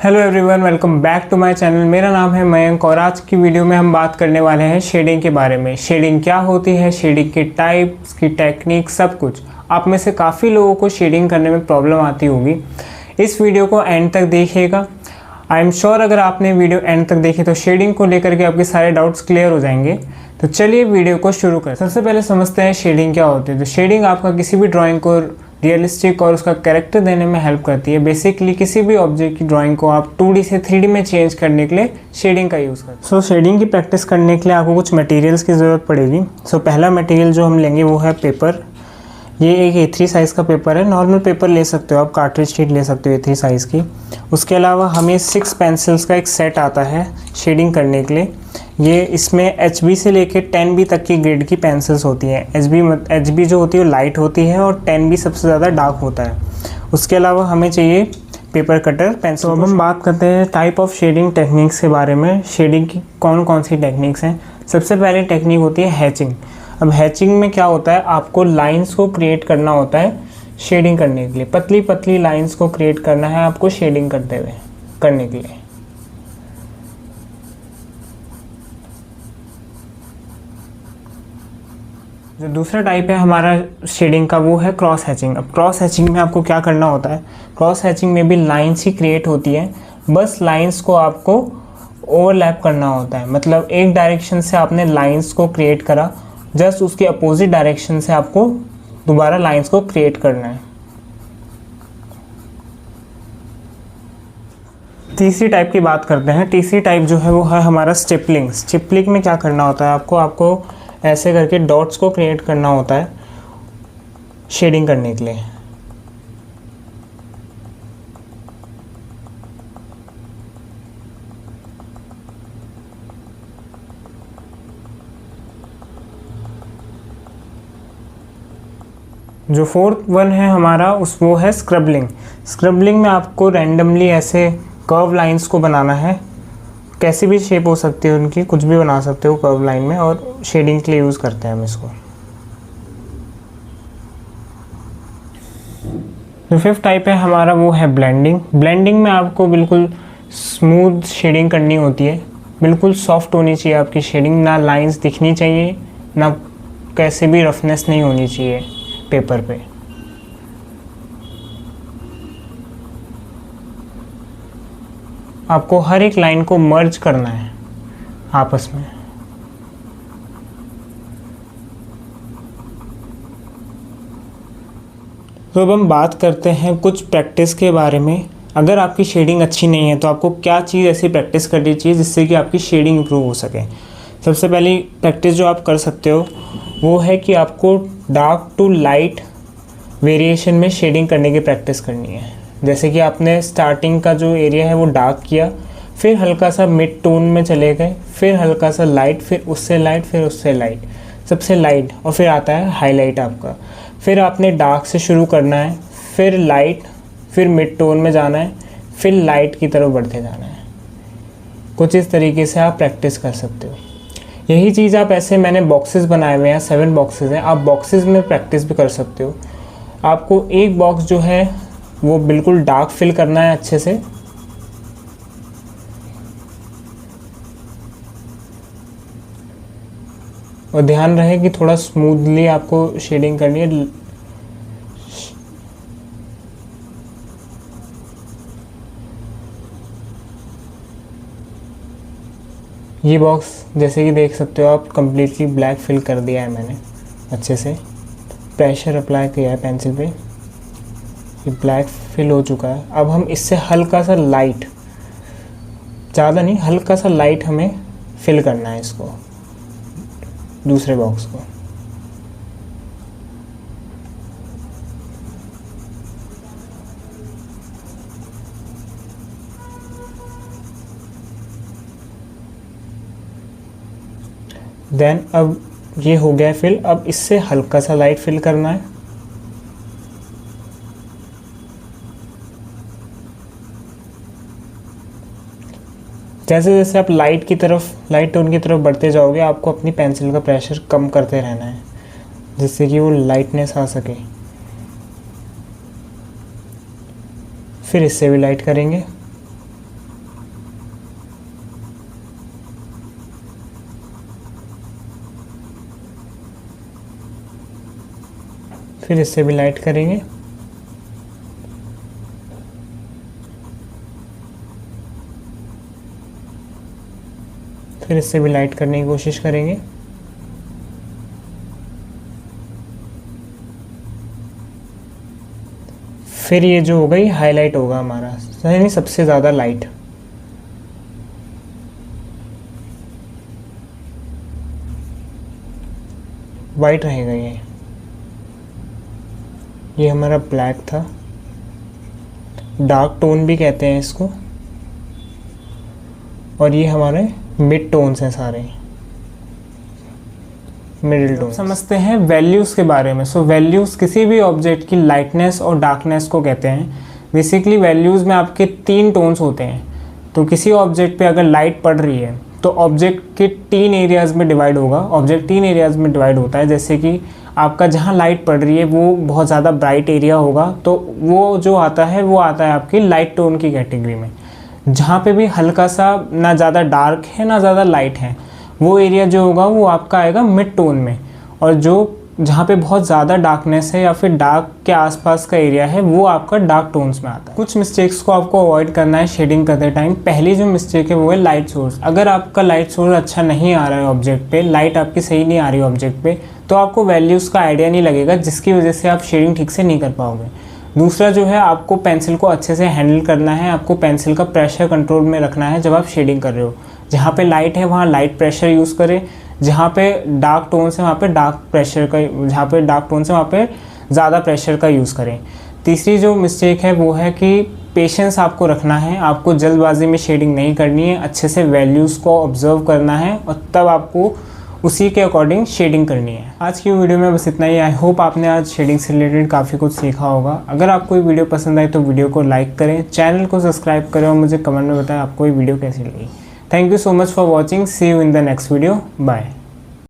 Hello everyone, welcome back to my channel. मेरा नाम है मयंक और आज की वीडियो में हम बात करने वाले हैं शेडिंग के बारे में। शेडिंग क्या होती है, शेडिंग के टाइप्स की टेक्निक, सब कुछ। आप में से काफ़ी लोगों को शेडिंग करने में प्रॉब्लम आती होगी। इस वीडियो को एंड तक देखिएगा। आई एम श्योर अगर आपने वीडियो एंड तक देखी तो शेडिंग को लेकर के आपके सारे डाउट्स क्लियर हो जाएंगे। तो चलिए वीडियो को शुरू करें। सबसे पहले समझते हैं शेडिंग क्या होती है। तो शेडिंग आपका किसी भी ड्राइंग को रियलिस्टिक और उसका कैरेक्टर देने में हेल्प करती है। बेसिकली किसी भी ऑब्जेक्ट की ड्राइंग को आप 2D से 3D में चेंज करने के लिए शेडिंग का यूज़ करते हैं। सो शेडिंग की प्रैक्टिस करने के लिए आपको कुछ मटेरियल्स की ज़रूरत पड़ेगी। पहला मटेरियल जो हम लेंगे वो है पेपर। ये एक A3 साइज़ का पेपर है। नॉर्मल पेपर ले सकते हो आप, कार्ट्रिज शीट ले सकते हो A3 साइज़ की। उसके अलावा हमें 6 पेंसिल्स का एक सेट आता है शेडिंग करने के लिए। ये इसमें HB से लेके 10B तक की ग्रेड की पेंसिल्स होती हैं। HB जो होती है वो लाइट होती है और 10B सबसे ज़्यादा डार्क होता है। उसके अलावा हमें चाहिए पेपर कटर, पेंसिल। अब हम बात करते हैं टाइप ऑफ शेडिंग टेक्निक्स के बारे में। शेडिंग की कौन कौन सी टेक्निक्स हैं। सबसे पहले टेक्निक होती है हैचिंग। अब हैचिंग में क्या होता है, आपको लाइंस को क्रिएट करना होता है शेडिंग करने के लिए। पतली पतली लाइंस को क्रिएट करना है आपको शेडिंग करने के लिए। जो दूसरा टाइप है हमारा शेडिंग का वो है क्रॉस हैचिंग। अब क्रॉस हैचिंग में आपको क्या करना होता है, क्रॉस हैचिंग में भी लाइंस ही क्रिएट होती है, बस लाइंस को आपको ओवरलैप करना होता है। मतलब एक डायरेक्शन से आपने लाइंस को क्रिएट करा, जस्ट उसके अपोजिट डायरेक्शन से आपको दोबारा लाइंस को क्रिएट करना है। तीसरी टाइप की बात करते हैं। तीसरी टाइप जो है वो है हमारा स्टिपलिंग। स्टिपलिंग में क्या करना होता है, आपको ऐसे करके डॉट्स को क्रिएट करना होता है शेडिंग करने के लिए। जो फोर्थ वन है हमारा वो है स्क्रबलिंग। स्क्रबलिंग में आपको रैंडमली ऐसे कर्व लाइंस को बनाना है। कैसी भी शेप हो सकती है उनकी, कुछ भी बना सकते हो कर्व लाइन में, और शेडिंग के लिए यूज़ करते हैं हम इसको। जो फिफ्थ टाइप है हमारा वो है ब्लेंडिंग। ब्लेंडिंग में आपको बिल्कुल स्मूथ शेडिंग करनी होती है। बिल्कुल सॉफ्ट होनी चाहिए आपकी शेडिंग, ना लाइंस दिखनी चाहिए, ना कैसे भी रफनेस नहीं होनी चाहिए पेपर पे। आपको हर एक लाइन को मर्ज करना है आपस में। तो अब हम बात करते हैं कुछ प्रैक्टिस के बारे में। अगर आपकी शेडिंग अच्छी नहीं है तो आपको क्या चीज़ ऐसी प्रैक्टिस करनी चाहिए जिससे कि आपकी शेडिंग इंप्रूव हो सके। सबसे पहली प्रैक्टिस जो आप कर सकते हो वो है कि आपको डार्क टू लाइट वेरिएशन में शेडिंग करने की प्रैक्टिस करनी है। जैसे कि आपने स्टार्टिंग का जो एरिया है वो डार्क किया, फिर हल्का सा मिड टोन में चले गए, फिर हल्का सा लाइट, फिर उससे लाइट, फिर उससे लाइट, सबसे लाइट, और फिर आता है हाईलाइट आपका। फिर आपने डार्क से शुरू करना है, फिर लाइट, फिर मिड टोन में जाना है, फिर लाइट की तरफ बढ़ते जाना है। कुछ इस तरीके से आप प्रैक्टिस कर सकते हो। यही चीज़ आप ऐसे, मैंने बॉक्सेस बनाए हुए हैं, 7 बॉक्सेस हैं, आप बॉक्सेस में प्रैक्टिस भी कर सकते हो। आपको एक बॉक्स जो है वो बिल्कुल डार्क फिल करना है अच्छे से, और ध्यान रहे कि थोड़ा स्मूथली आपको शेडिंग करनी है। ये बॉक्स जैसे कि देख सकते हो आप, कंप्लीटली ब्लैक फिल कर दिया है मैंने अच्छे से। प्रेशर अप्लाई किया है पेंसिल पे, ये ब्लैक फिल हो चुका है। अब हम इससे हल्का सा लाइट, ज़्यादा नहीं, हल्का सा लाइट हमें फिल करना है इसको, दूसरे बॉक्स को। देन अब ये हो गया फिल। अब इससे हल्का सा लाइट फिल करना है। जैसे जैसे आप लाइट टोन की तरफ बढ़ते जाओगे, आपको अपनी पेंसिल का प्रेशर कम करते रहना है जिससे कि वो लाइटनेस आ सके। फिर इससे भी लाइट करेंगे। फिर इससे भी लाइट करेंगे। फिर इससे भी लाइट करने की कोशिश करेंगे। फिर ये जो होगा ये हाईलाइट होगा हमारा, यानी सबसे ज़्यादा लाइट। वाइट रहेगा ये हमारा ब्लैक था, डार्क टोन भी कहते हैं इसको। और ये हमारे मिड टोन्स हैं, सारे मिडिल टोन। समझते हैं वैल्यूज़ के बारे में। सो वैल्यूज़ किसी भी ऑब्जेक्ट की लाइटनेस और डार्कनेस को कहते हैं। बेसिकली वैल्यूज़ में आपके 3 टोन्स होते हैं। तो किसी ऑब्जेक्ट पे अगर लाइट पड़ रही है तो ऑब्जेक्ट के 3 एरियाज़ में डिवाइड होगा। ऑब्जेक्ट 3 एरियाज़ में डिवाइड होता है। जैसे कि आपका जहाँ लाइट पड़ रही है वो बहुत ज़्यादा ब्राइट एरिया होगा, तो वो जो आता है वो आता है आपकी लाइट टोन की कैटेगरी में। जहाँ पे भी हल्का सा ना ज़्यादा डार्क है ना ज़्यादा लाइट है, वो एरिया जो होगा वो आपका आएगा मिड टोन में। और जो जहाँ पे बहुत ज़्यादा डार्कनेस है या फिर डार्क के आसपास का एरिया है वो आपका डार्क टोन्स में आता है। कुछ मिस्टेक्स को आपको अवॉइड करना है शेडिंग करते टाइम। पहली जो मिस्टेक है वो है लाइट सोर्स। अगर आपका लाइट सोर्स अच्छा नहीं आ रहा है ऑब्जेक्ट पे, लाइट आपकी सही नहीं आ रही है ऑब्जेक्ट पे, तो आपको वैल्यूज़ का आइडिया नहीं लगेगा, जिसकी वजह से आप शेडिंग ठीक से नहीं कर पाओगे। दूसरा जो है, आपको पेंसिल को अच्छे से हैंडल करना है। आपको पेंसिल का प्रेशर कंट्रोल में रखना है जब आप शेडिंग कर रहे हो। जहाँ पे लाइट है वहाँ लाइट प्रेशर यूज़ करें, जहाँ पे डार्क टोन्स है वहाँ पे डार्क प्रेशर का, जहाँ पे डार्क टोन्स है वहाँ पे ज़्यादा प्रेशर का यूज़ करें। तीसरी जो मिस्टेक है वो है कि पेशेंस आपको रखना है। आपको जल्दबाजी में शेडिंग नहीं करनी है, अच्छे से वैल्यूज़ को ऑब्जर्व करना है और तब आपको उसी के अकॉर्डिंग शेडिंग करनी है। आज की वीडियो में बस इतना ही। आई होप आपने आज शेडिंग से रिलेटेड काफ़ी कुछ सीखा होगा। अगर आपको ये वीडियो पसंद आई तो वीडियो को लाइक करें, चैनल को सब्सक्राइब करें और मुझे कमेंट में बताएं आपको ये वीडियो कैसी लगी। Thank you so much for watching. See you in the next video. Bye.